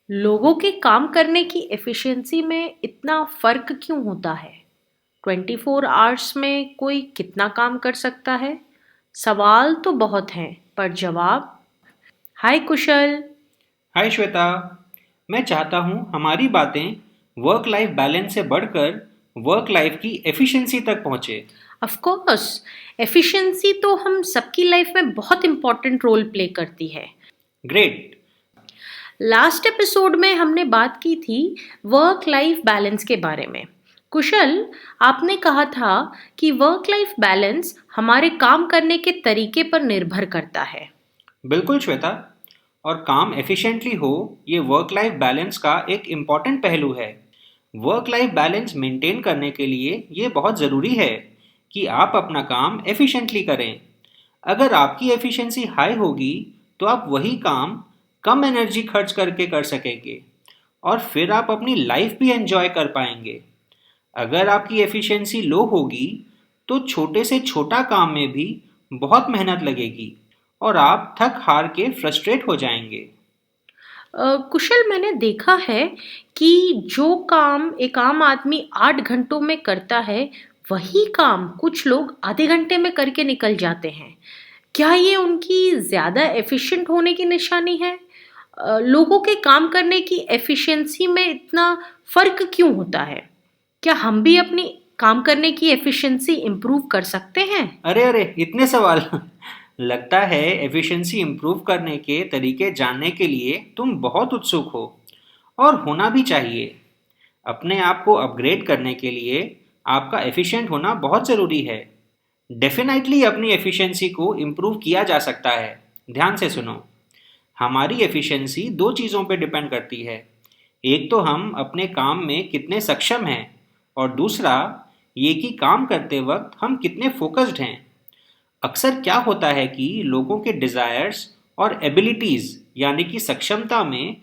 लोगों के काम करने की एफिशिएंसी में इतना फर्क क्यों होता है? 24 आवर्स में कोई कितना काम कर सकता है? सवाल तो बहुत हैं, पर जवाब। हाय कुशल। हाय श्वेता। मैं चाहता हूँ हमारी बातें वर्क लाइफ बैलेंस से बढ़कर वर्क लाइफ की एफिशिएंसी तक पहुँचे। ऑफ कोर्स, एफिशिएंसी तो हम सबकी लाइफ में बहुत इंपॉर्टेंट रोल प्ले करती है। ग्रेट। लास्ट एपिसोड में हमने बात की थी वर्क लाइफ बैलेंस के बारे में। कुशल, आपने कहा था कि वर्क लाइफ बैलेंस हमारे काम करने के तरीके पर निर्भर करता है। बिल्कुल श्वेता। और काम एफिशिएंटली हो ये वर्क लाइफ बैलेंस का एक इम्पॉर्टेंट पहलू है। वर्क लाइफ बैलेंस मेंटेन करने के लिए ये बहुत ज़रूरी है कि आप अपना काम एफिशिएंटली करें। अगर आपकी एफिशिएंसी हाई होगी तो आप वही काम कम एनर्जी खर्च करके कर सकेंगे और फिर आप अपनी लाइफ भी एंजॉय कर पाएंगे। अगर आपकी एफिशिएंसी लो होगी तो छोटे से छोटा काम में भी बहुत मेहनत लगेगी और आप थक हार के फ्रस्ट्रेट हो जाएंगे। कुशल, मैंने देखा है कि जो काम एक आम आदमी 8 घंटों में करता है, वही काम कुछ लोग आधे घंटे में करके निकल जाते हैं। क्या ये उनकी ज़्यादा एफिशिएंट होने की निशानी है? लोगों के काम करने की एफिशिएंसी में इतना फ़र्क क्यों होता है? क्या हम भी अपनी काम करने की एफिशिएंसी इम्प्रूव कर सकते हैं? अरे अरे, इतने सवाल! लगता है एफिशिएंसी इम्प्रूव करने के तरीके जानने के लिए तुम बहुत उत्सुक हो, और होना भी चाहिए। अपने आप को अपग्रेड करने के लिए आपका एफिशिएंट होना बहुत ज़रूरी है। डेफिनेटली अपनी एफिशिएंसी को इम्प्रूव किया जा सकता है। ध्यान से सुनो। हमारी एफिशिएंसी दो चीज़ों पर डिपेंड करती है। एक तो हम अपने काम में कितने सक्षम हैं, और दूसरा ये कि काम करते वक्त हम कितने फोकस्ड हैं। अक्सर क्या होता है कि लोगों के डिज़ायर्स और एबिलिटीज़ यानी कि सक्षमता में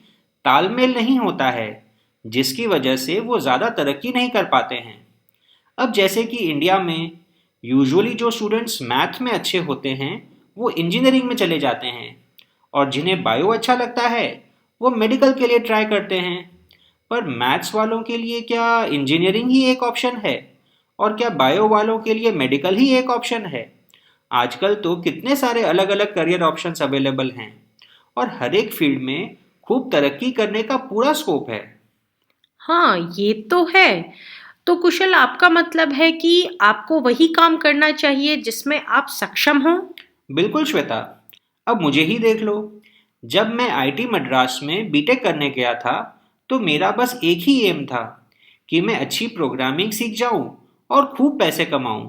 तालमेल नहीं होता है, जिसकी वजह से वो ज़्यादा तरक्की नहीं कर पाते हैं। अब जैसे कि इंडिया में यूजुअली जो स्टूडेंट्स मैथ में अच्छे होते हैं वो इंजीनियरिंग में चले जाते हैं, और जिन्हें बायो अच्छा लगता है वो मेडिकल के लिए ट्राई करते हैं। पर मैथ्स वालों के लिए क्या इंजीनियरिंग ही एक ऑप्शन है, और क्या बायो वालों के लिए मेडिकल ही एक ऑप्शन है? आजकल तो कितने सारे अलग अलग करियर ऑप्शंस अवेलेबल हैं, और हर एक फील्ड में खूब तरक्की करने का पूरा स्कोप है। हाँ, ये तो है। तो कुशल, आपका मतलब है कि आपको वही काम करना चाहिए जिसमें आप सक्षम हो? बिल्कुल श्वेता। अब मुझे ही देख लो। जब मैं आईटी मद्रास में बीटेक करने गया था तो मेरा बस एक ही एम था कि मैं अच्छी प्रोग्रामिंग सीख जाऊं और खूब पैसे कमाऊं।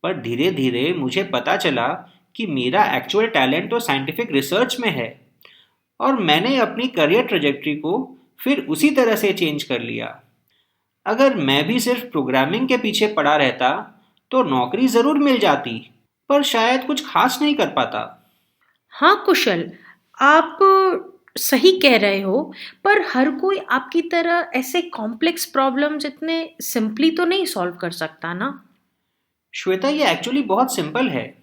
पर धीरे धीरे मुझे पता चला कि मेरा एक्चुअल टैलेंट तो साइंटिफिक रिसर्च में है, और मैंने अपनी करियर ट्रेजेक्ट्री को फिर उसी तरह से चेंज कर लिया। अगर मैं भी सिर्फ प्रोग्रामिंग के पीछे पड़ा रहता तो नौकरी ज़रूर मिल जाती, पर शायद कुछ खास नहीं कर पाता। हाँ कुशल, आप सही कह रहे हो, पर हर कोई आपकी तरह ऐसे कॉम्प्लेक्स प्रॉब्लम्स इतने सिंपली तो नहीं सॉल्व कर सकता ना। श्वेता, ये एक्चुअली बहुत सिंपल है।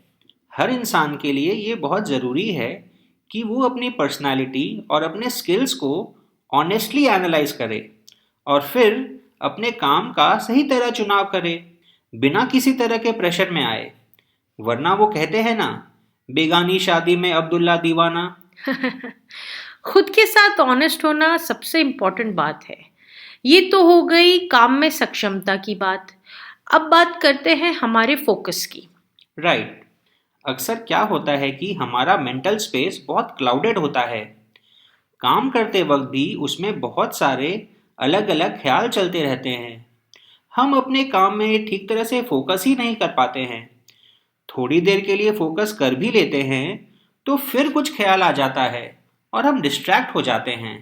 हर इंसान के लिए ये बहुत ज़रूरी है कि वो अपनी पर्सनालिटी और अपने स्किल्स को ऑनेस्टली एनालाइज करे, और फिर अपने काम का सही तरह चुनाव करे, बिना किसी तरह के प्रेशर में आए। वरना वो कहते हैं ना, बेगानी शादी में अब्दुल्ला दीवाना। खुद के साथ ऑनेस्ट होना सबसे इम्पोर्टेंट बात है। ये तो हो गई काम में सक्षमता की बात। अब बात करते हैं हमारे फोकस की। राइट। अक्सर क्या होता है कि हमारा मेंटल स्पेस बहुत क्लाउडेड होता है। काम करते वक्त भी उसमें बहुत सारे अलग अलग ख्याल चलते रहते हैं। हम अपने काम में ठीक तरह से फोकस ही नहीं कर पाते हैं। थोड़ी देर के लिए फोकस कर भी लेते हैं तो फिर कुछ ख्याल आ जाता है और हम डिस्ट्रैक्ट हो जाते हैं।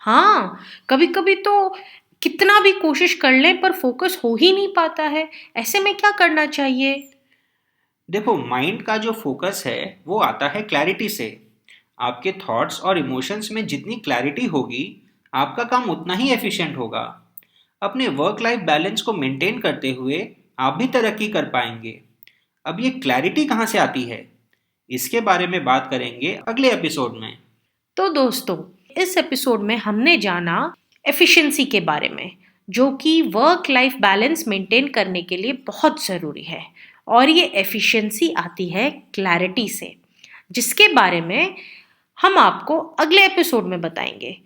हाँ, कभी-कभी तो कितना भी कोशिश कर लें पर फोकस हो ही नहीं पाता है। ऐसे में क्या करना चाहिए? देखो, माइंड का जो फोकस है वो आता है क्लैरिटी से। आपके थॉट्स और इमोशंस में जितनी क्लैरिटी होगी आपका काम उतना ही एफिशिएंट होगा। अपने वर्क लाइफ बैलेंस को मेंटेन करते हुए आप भी तरक्की कर पाएंगे। अब ये क्लैरिटी कहाँ से आती है, इसके बारे में बात करेंगे अगले एपिसोड में। तो दोस्तों, इस एपिसोड में हमने जाना एफिशिएंसी के बारे में, जो कि वर्क लाइफ बैलेंस मेंटेन करने के लिए बहुत ज़रूरी है। और ये एफिशिएंसी आती है क्लैरिटी से, जिसके बारे में हम आपको अगले एपिसोड में बताएंगे।